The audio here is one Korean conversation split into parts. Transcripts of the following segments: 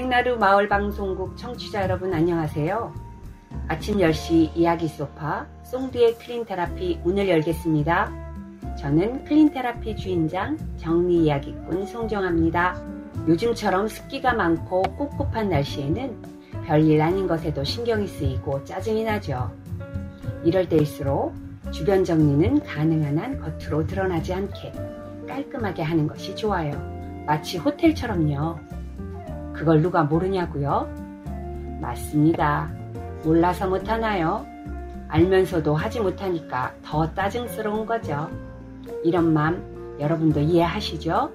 백나루 마을방송국 청취자 여러분 안녕하세요. 아침 10시 이야기 소파 송디의 클린테라피 문을 열겠습니다. 저는 클린테라피 주인장 정리 이야기꾼 송정아입니다. 요즘처럼 습기가 많고 꿉꿉한 날씨에는 별일 아닌 것에도 신경이 쓰이고 짜증이 나죠. 이럴 때일수록 주변 정리는 가능한 한 겉으로 드러나지 않게 깔끔하게 하는 것이 좋아요. 마치 호텔처럼요. 그걸 누가 모르냐고요? 맞습니다. 몰라서 못하나요? 알면서도 하지 못하니까 더 짜증스러운 거죠. 이런 마음 여러분도 이해하시죠?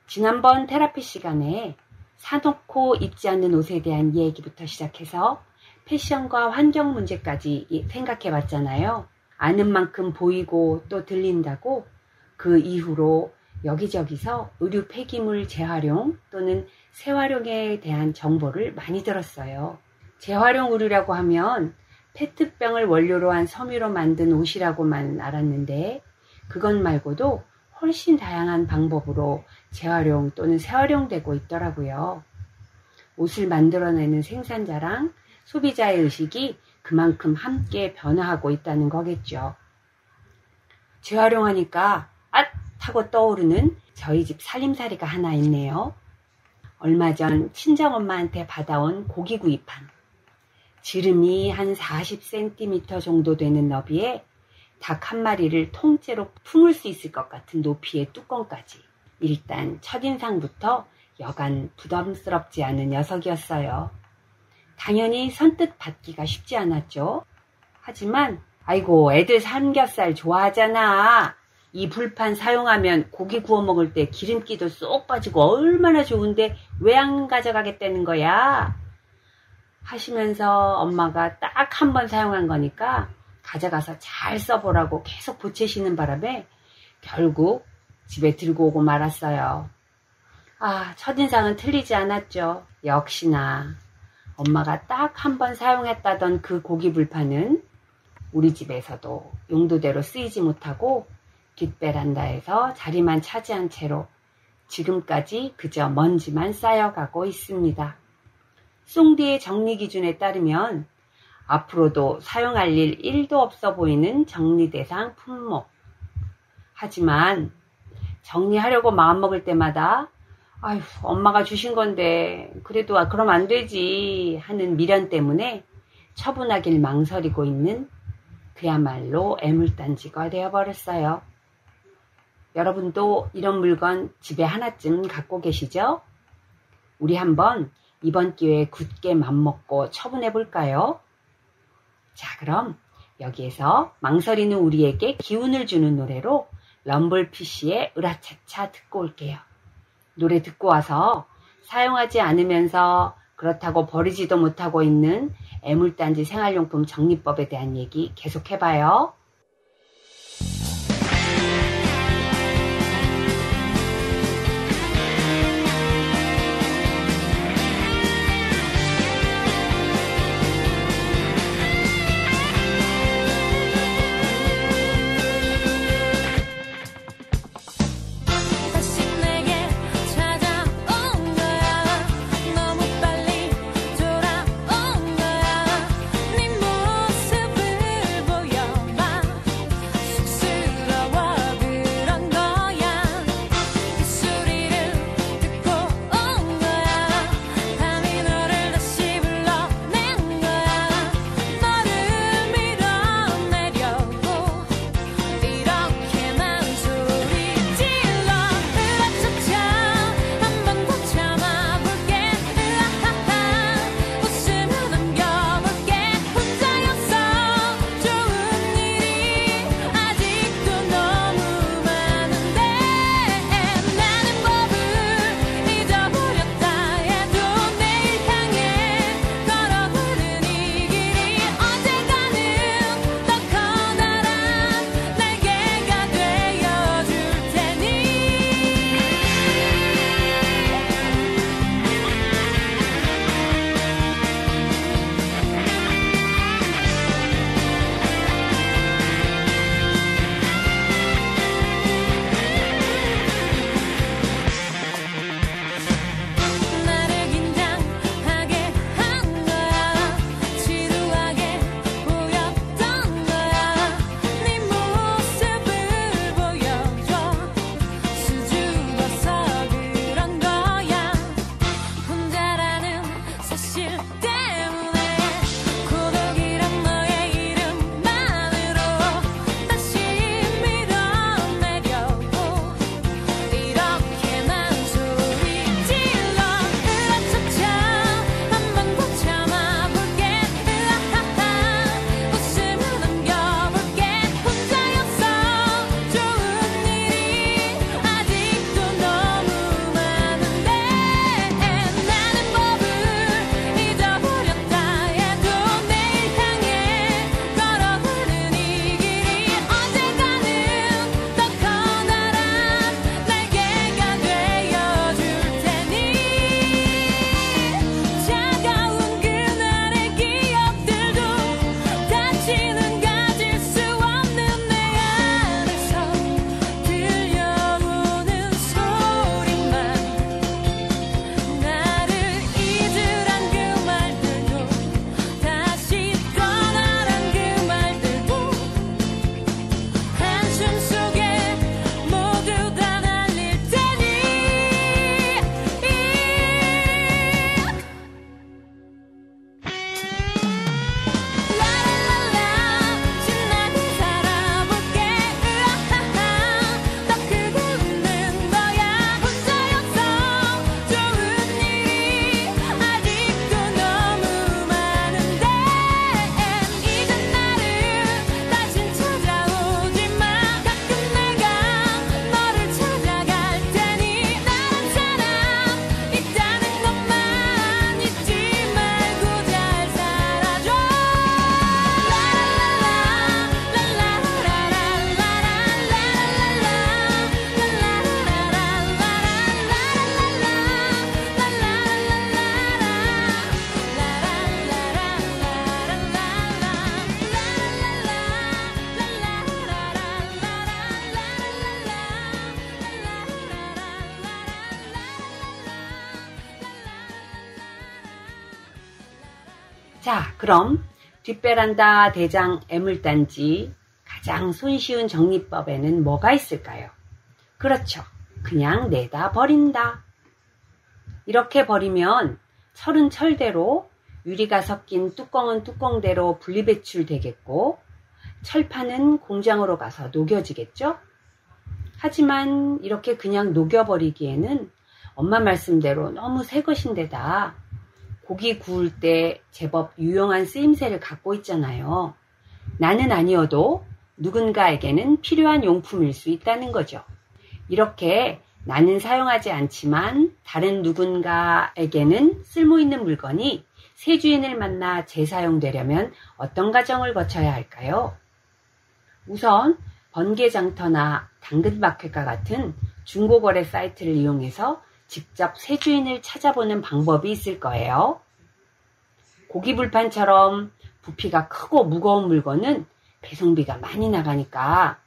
지난번 테라피 시간에 사놓고 입지 않는 옷에 대한 얘기부터 시작해서 패션과 환경 문제까지 생각해 봤잖아요. 아는 만큼 보이고 또 들린다고 그 이후로 여기저기서 의류 폐기물 재활용 또는 재활용에 대한 정보를 많이 들었어요. 재활용 의류라고 하면 페트병을 원료로 한 섬유로 만든 옷이라고만 알았는데 그것 말고도 훨씬 다양한 방법으로 재활용 또는 재활용되고 있더라고요. 옷을 만들어내는 생산자랑 소비자의 의식이 그만큼 함께 변화하고 있다는 거겠죠. 재활용하니까 하고 떠오르는 저희 집 살림살이가 하나 있네요. 얼마 전 친정엄마한테 받아온 고기 구이판. 지름이 한 40cm 정도 되는 너비에 닭 한 마리를 통째로 품을 수 있을 것 같은 높이의 뚜껑까지. 일단 첫인상부터 여간 부담스럽지 않은 녀석이었어요. 당연히 선뜻 받기가 쉽지 않았죠. 하지만 아이고 애들 삼겹살 좋아하잖아. 이 불판 사용하면 고기 구워 먹을 때 기름기도 쏙 빠지고 얼마나 좋은데 왜 안 가져가겠다는 거야? 하시면서 엄마가 딱 한 번 사용한 거니까 가져가서 잘 써보라고 계속 보채시는 바람에 결국 집에 들고 오고 말았어요. 첫인상은 틀리지 않았죠. 역시나 엄마가 딱 한 번 사용했다던 그 고기 불판은 우리 집에서도 용도대로 쓰이지 못하고 뒷베란다에서 자리만 차지한 채로 지금까지 그저 먼지만 쌓여가고 있습니다. 송디의 정리 기준에 따르면 앞으로도 사용할 일 1도 없어 보이는 정리 대상 품목. 하지만 정리하려고 마음먹을 때마다 엄마가 주신 건데 그래도 그럼 안 되지 하는 미련 때문에 처분하길 망설이고 있는 그야말로 애물단지가 되어버렸어요. 여러분도 이런 물건 집에 하나쯤 갖고 계시죠? 우리 한번 이번 기회에 굳게 맘먹고 처분해 볼까요? 자, 그럼 여기에서 망설이는 우리에게 기운을 주는 노래로 럼블피쉬의 으라차차 듣고 올게요. 노래 듣고 와서 사용하지 않으면서 그렇다고 버리지도 못하고 있는 애물단지 생활용품 정리법에 대한 얘기 계속해봐요. 모습을 보여 자, 그럼 뒷베란다 대장 애물단지 가장 손쉬운 정리법에는 뭐가 있을까요? 그렇죠. 그냥 내다 버린다. 이렇게 버리면 철은 철대로, 유리가 섞인 뚜껑은 뚜껑대로 분리배출 되겠고, 철판은 공장으로 가서 녹여지겠죠? 하지만 이렇게 그냥 녹여버리기에는 엄마 말씀대로 너무 새 것인데다 고기 구울 때 제법 유용한 쓰임새를 갖고 있잖아요. 나는 아니어도 누군가에게는 필요한 용품일 수 있다는 거죠. 이렇게 나는 사용하지 않지만 다른 누군가에게는 쓸모있는 물건이 새 주인을 만나 재사용되려면 어떤 과정을 거쳐야 할까요? 우선 번개장터나 당근마켓과 같은 중고거래 사이트를 이용해서 직접 새 주인을 찾아보는 방법이 있을 거예요. 고기불판처럼 부피가 크고 무거운 물건은 배송비가 많이 나가니까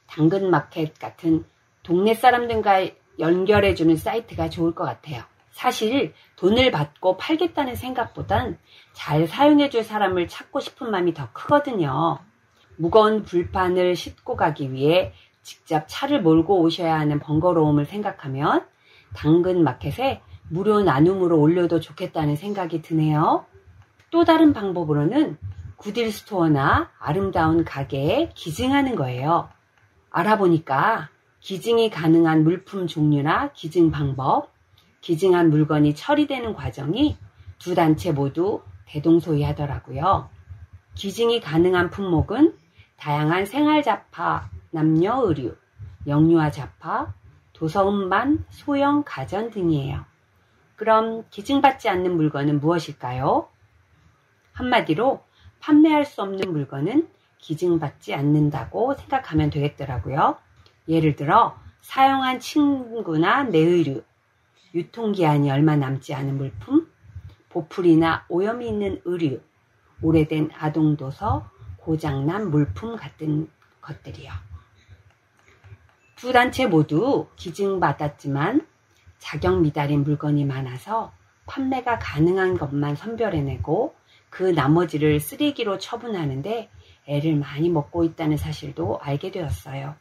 당근마켓 같은 동네 사람들과 연결해주는 사이트가 좋을 것 같아요. 사실 돈을 받고 팔겠다는 생각보단 잘 사용해줄 사람을 찾고 싶은 마음이 더 크거든요. 무거운 불판을 싣고 가기 위해 직접 차를 몰고 오셔야 하는 번거로움을 생각하면 당근마켓에 무료 나눔으로 올려도 좋겠다는 생각이 드네요. 또 다른 방법으로는 구딜스토어나 아름다운 가게에 기증하는 거예요. 알아보니까 기증이 가능한 물품 종류나 기증 방법, 기증한 물건이 처리되는 과정이 두 단체 모두 대동소이하더라고요. 기증이 가능한 품목은 다양한 생활잡화, 남녀의류, 영유아 잡화, 도서음반, 소형 가전 등이에요. 그럼 기증받지 않는 물건은 무엇일까요? 한마디로 판매할 수 없는 물건은 기증받지 않는다고 생각하면 되겠더라고요. 예를 들어 사용한 침구나 내의류, 유통기한이 얼마 남지 않은 물품, 보풀이나 오염이 있는 의류, 오래된 아동도서, 고장난 물품 같은 것들이요. 두 단체 모두 기증받았지만 자격 미달인 물건이 많아서 판매가 가능한 것만 선별해내고 그 나머지를 쓰레기로 처분하는데 애를 많이 먹고 있다는 사실도 알게 되었어요.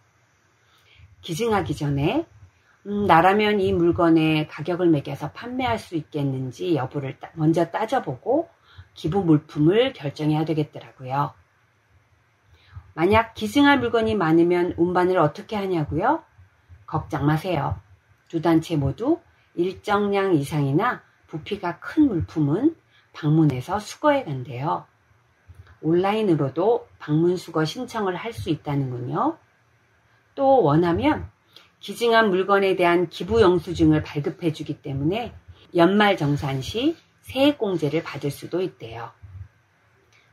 기증하기 전에 나라면 이 물건의 가격을 매겨서 판매할 수 있겠는지 여부를 먼저 따져보고 기부 물품을 결정해야 되겠더라고요. 만약 기증할 물건이 많으면 운반을 어떻게 하냐고요? 걱정 마세요. 두 단체 모두 일정량 이상이나 부피가 큰 물품은 방문해서 수거해 간대요. 온라인으로도 방문 수거 신청을 할 수 있다는군요. 또 원하면 기증한 물건에 대한 기부 영수증을 발급해 주기 때문에 연말정산 시 세액공제를 받을 수도 있대요.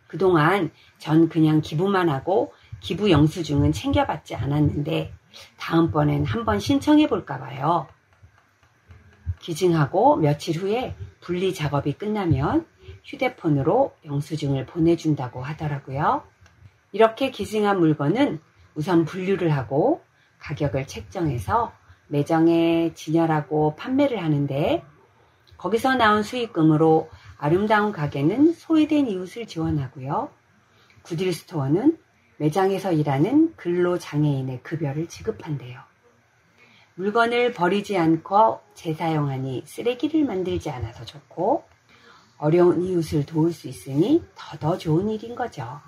그동안 전 그냥 기부만 하고 기부 영수증은 챙겨받지 않았는데 다음번엔 한번 신청해 볼까 봐요. 기증하고 며칠 후에 분리 작업이 끝나면 휴대폰으로 영수증을 보내준다고 하더라고요. 이렇게 기증한 물건은 우선 분류를 하고 가격을 책정해서 매장에 진열하고 판매를 하는데 거기서 나온 수익금으로 아름다운 가게는 소외된 이웃을 지원하고요. 구딜스토어는 매장에서 일하는 근로장애인의 급여를 지급한대요. 물건을 버리지 않고 재사용하니 쓰레기를 만들지 않아서 좋고 어려운 이웃을 도울 수 있으니 더 좋은 일인 거죠.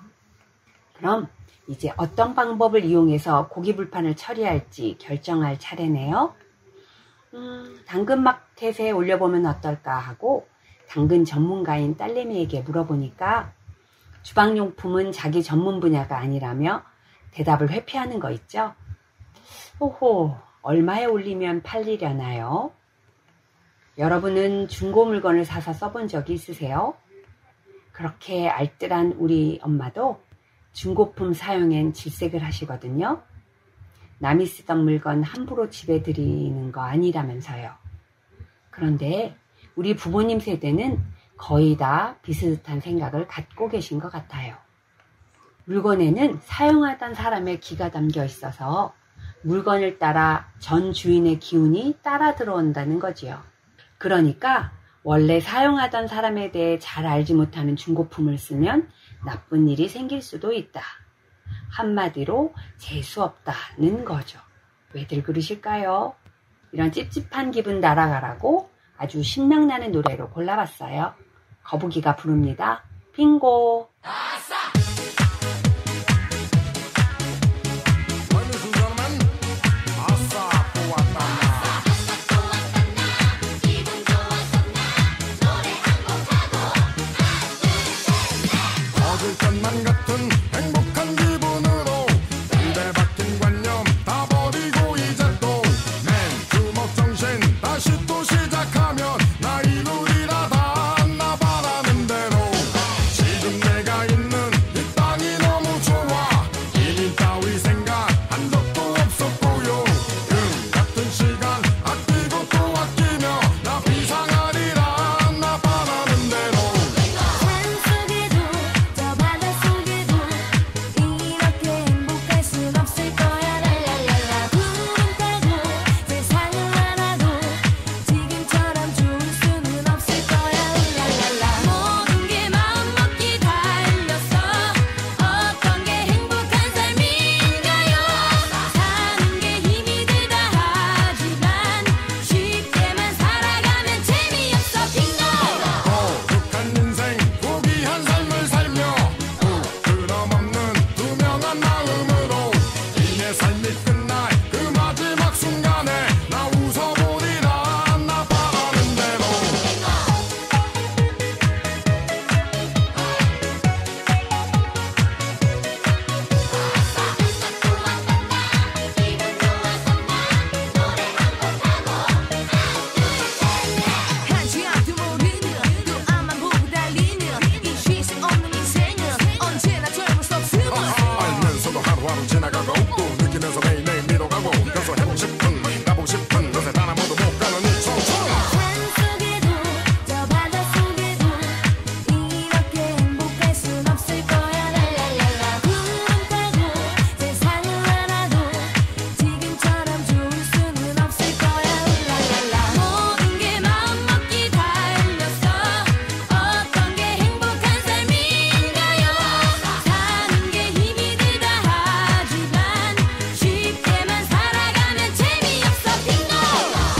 그럼 이제 어떤 방법을 이용해서 고기불판을 처리할지 결정할 차례네요. 당근마켓에 올려보면 어떨까 하고 당근 전문가인 딸내미에게 물어보니까 주방용품은 자기 전문 분야가 아니라며 대답을 회피하는 거 있죠? 호호, 얼마에 올리면 팔리려나요? 여러분은 중고 물건을 사서 써본 적이 있으세요? 그렇게 알뜰한 우리 엄마도 중고품 사용엔 질색을 하시거든요. 남이 쓰던 물건 함부로 집에 들이는 거 아니라면서요. 그런데 우리 부모님 세대는 거의 다 비슷한 생각을 갖고 계신 것 같아요. 물건에는 사용하던 사람의 기가 담겨 있어서 물건을 따라 전 주인의 기운이 따라 들어온다는 거지요. 그러니까 원래 사용하던 사람에 대해 잘 알지 못하는 중고품을 쓰면 나쁜 일이 생길 수도 있다. 한마디로 재수없다는 거죠. 왜들 그러실까요? 이런 찝찝한 기분 날아가라고 아주 신명나는 노래로 골라봤어요. 거북이가 부릅니다. 빙고. 것만 같은 행복한 기분으로 입에 박힌 관념 다 버리고 이제 또 맨주먹 정신 다시 또 시작하면 나 이루리라 다 나 바라는 대로 지금 내가 있는 이 땅이 너무 좋아 이민 따위 생각한 적도 없었고요 같은 시간 아끼고 또 아끼며 나 비상하리라 나 바라는 대로 지나가고 또 느끼면서 매일매일 밀어가고 그래서 해보고 싶은 가보고 싶은 요새 단 아무도 못 가는 이 청춘 산 속에도 저 바다 속에도 이렇게 행복할 순 없을 거야 랄랄랄라 구름 타고 세상을 알아도 지금처럼 좋을 수는 없을 거야 랄랄랄라 모든 게 마음먹기 달렸어 어떤 게 행복한 삶인가요 사는 게 힘이 들다 하지만 쉽게만 살아가면 재미없어 빙고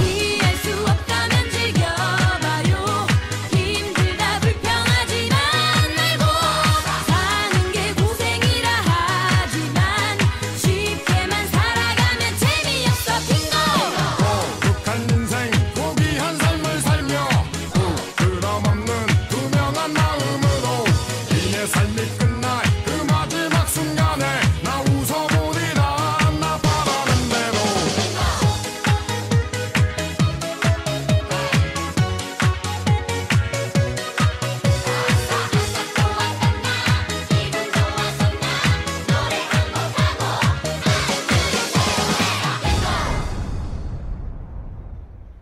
이해할 수 없다면 즐겨봐요 힘들다 불평하지만 말고 사는 게 고생이라 하지만 쉽게만 살아가면 재미없어 빙고 독한 인생 고귀한 삶을 살며 부끄럼 없는 투명한 마음으로 이내 삶이 끝날 그 마지막 순간에 나 웃어보리라 나 바라는 대로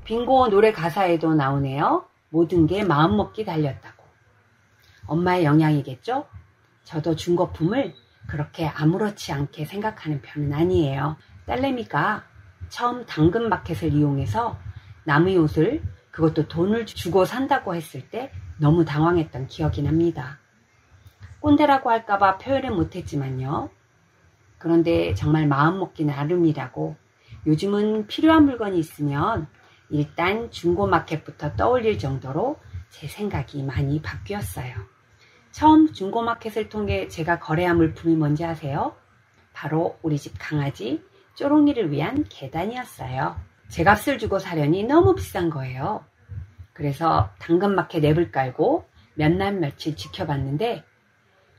빙고 노래 가사에도 나오네요. 모든 게 마음먹기 달렸다고. 엄마의 영향이겠죠? 저도 중고품을 그렇게 아무렇지 않게 생각하는 편은 아니에요. 딸내미가 처음 당근마켓을 이용해서 남의 옷을 그것도 돈을 주고 산다고 했을 때 너무 당황했던 기억이 납니다. 꼰대라고 할까봐 표현을 못했지만요. 그런데 정말 마음먹기 나름이라고 요즘은 필요한 물건이 있으면 일단 중고마켓부터 떠올릴 정도로 제 생각이 많이 바뀌었어요. 처음 중고마켓을 통해 제가 거래한 물품이 뭔지 아세요? 바로 우리 집 강아지 쪼롱이를 위한 계단이었어요. 제 값을 주고 사려니 너무 비싼 거예요. 그래서 당근마켓 앱을 깔고 몇 날 며칠 지켜봤는데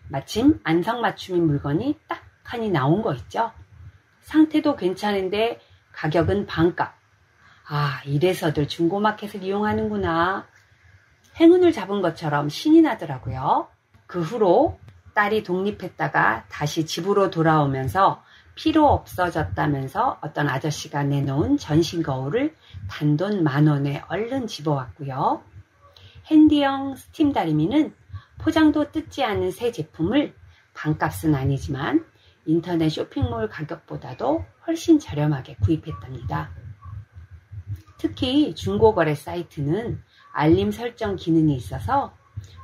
마침 안성맞춤인 물건이 딱 하니 나온 거 있죠. 상태도 괜찮은데 가격은 반값. 아, 이래서들 중고마켓을 이용하는구나. 행운을 잡은 것처럼 신이 나더라고요. 그 후로 딸이 독립했다가 다시 집으로 돌아오면서 필요 없어졌다면서 어떤 아저씨가 내놓은 전신 거울을 단돈 10,000원에 얼른 집어왔고요. 핸디형 스팀 다리미는 포장도 뜯지 않은 새 제품을 반값은 아니지만 인터넷 쇼핑몰 가격보다도 훨씬 저렴하게 구입했답니다. 특히 중고거래 사이트는 알림 설정 기능이 있어서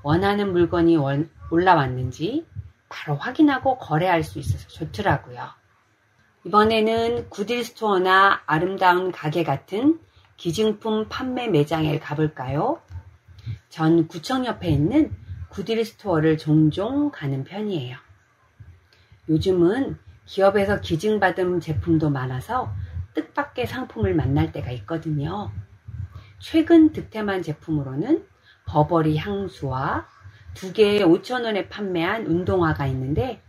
원하는 물건이 올라왔는지 바로 확인하고 거래할 수 있어서 좋더라고요. 이번에는 굿딜스토어나 아름다운 가게 같은 기증품 판매 매장에 가볼까요? 전 구청 옆에 있는 굿딜스토어를 종종 가는 편이에요. 요즘은 기업에서 기증받은 제품도 많아서 뜻밖의 상품을 만날 때가 있거든요. 최근 득템한 제품으로는 버버리 향수와 2개에 5,000원에 판매한 운동화가 있는데,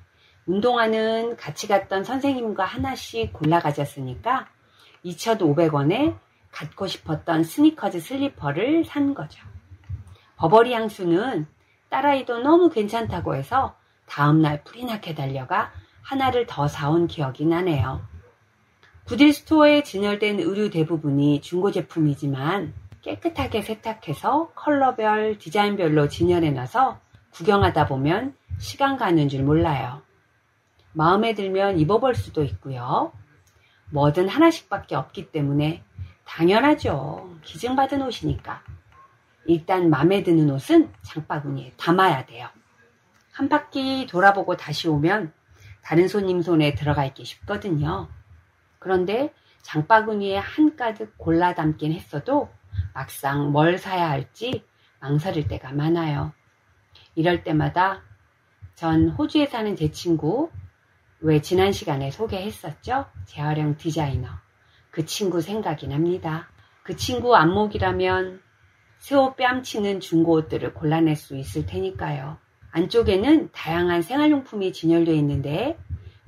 운동화는 같이 갔던 선생님과 하나씩 골라 가졌으니까 2,500원에 갖고 싶었던 스니커즈 슬리퍼를 산 거죠. 버버리 향수는 딸아이도 너무 괜찮다고 해서 다음날 불이 나게 달려가 하나를 더 사온 기억이 나네요. 굿딜스토어에 진열된 의류 대부분이 중고 제품이지만 깨끗하게 세탁해서 컬러별, 디자인별로 진열해놔서 구경하다 보면 시간 가는 줄 몰라요. 마음에 들면 입어볼 수도 있고요. 뭐든 하나씩밖에 없기 때문에 당연하죠. 기증받은 옷이니까. 일단 마음에 드는 옷은 장바구니에 담아야 돼요. 한 바퀴 돌아보고 다시 오면 다른 손님 손에 들어가 있기 쉽거든요. 그런데 장바구니에 한가득 골라 담긴 했어도 막상 뭘 사야 할지 망설일 때가 많아요. 이럴 때마다 전 호주에 사는 제 친구, 왜 지난 시간에 소개했었죠? 재활용 디자이너. 그 친구 생각이 납니다. 그 친구 안목이라면 새 옷 뺨치는 중고 옷들을 골라낼 수 있을 테니까요. 안쪽에는 다양한 생활용품이 진열되어 있는데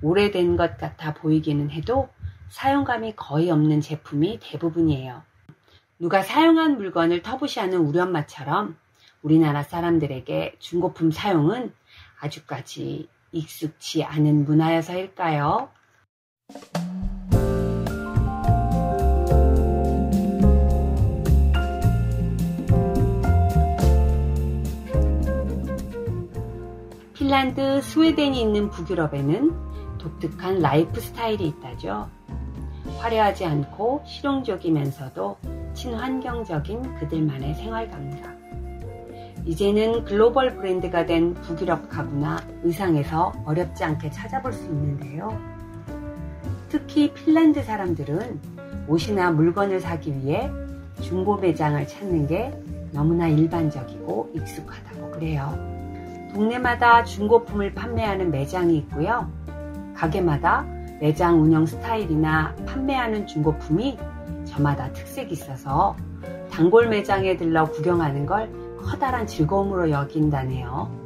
오래된 것 같아 보이기는 해도 사용감이 거의 없는 제품이 대부분이에요. 누가 사용한 물건을 터부시하는 우리 엄마처럼 우리나라 사람들에게 중고품 사용은 아직까지 익숙치 않은 문화여서일까요? 핀란드, 스웨덴이 있는 북유럽에는 독특한 라이프 스타일이 있다죠. 화려하지 않고 실용적이면서도 친환경적인 그들만의 생활 감각. 이제는 글로벌 브랜드가 된 북유럽 가구나 의상에서 어렵지 않게 찾아볼 수 있는데요. 특히 핀란드 사람들은 옷이나 물건을 사기 위해 중고 매장을 찾는 게 너무나 일반적이고 익숙하다고 그래요. 동네마다 중고품을 판매하는 매장이 있고요. 가게마다 매장 운영 스타일이나 판매하는 중고품이 저마다 특색이 있어서 단골 매장에 들러 구경하는 걸 커다란 즐거움으로 여긴다네요.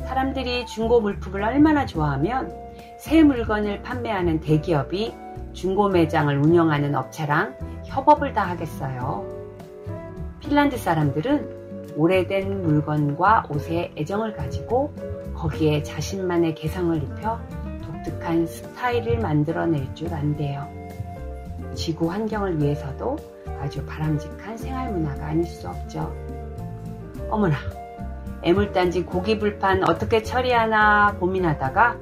사람들이 중고 물품을 얼마나 좋아하면 새 물건을 판매하는 대기업이 중고 매장을 운영하는 업체랑 협업을 다 하겠어요. 핀란드 사람들은 오래된 물건과 옷에 애정을 가지고 거기에 자신만의 개성을 입혀 독특한 스타일을 만들어낼 줄 안대요. 지구 환경을 위해서도 아주 바람직한 생활 문화가 아닐 수 없죠. 어머나, 애물단지 고기불판 어떻게 처리하나 고민하다가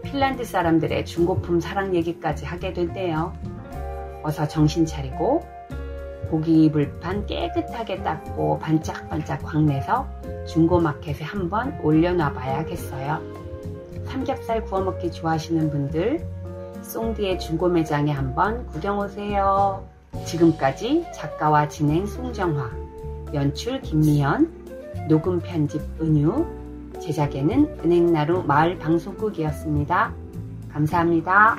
핀란드 사람들의 중고품 사랑 얘기까지 하게 됐대요. 어서 정신 차리고 고기불판 깨끗하게 닦고 반짝반짝 광내서 중고마켓에 한번 올려놔 봐야겠어요. 삼겹살 구워먹기 좋아하시는 분들 송디의 중고매장에 한번 구경 오세요. 지금까지 작가와 진행 송정화, 연출 김미연, 녹음 편집 은유, 제작에는 은행나루 마을방송국이었습니다. 감사합니다.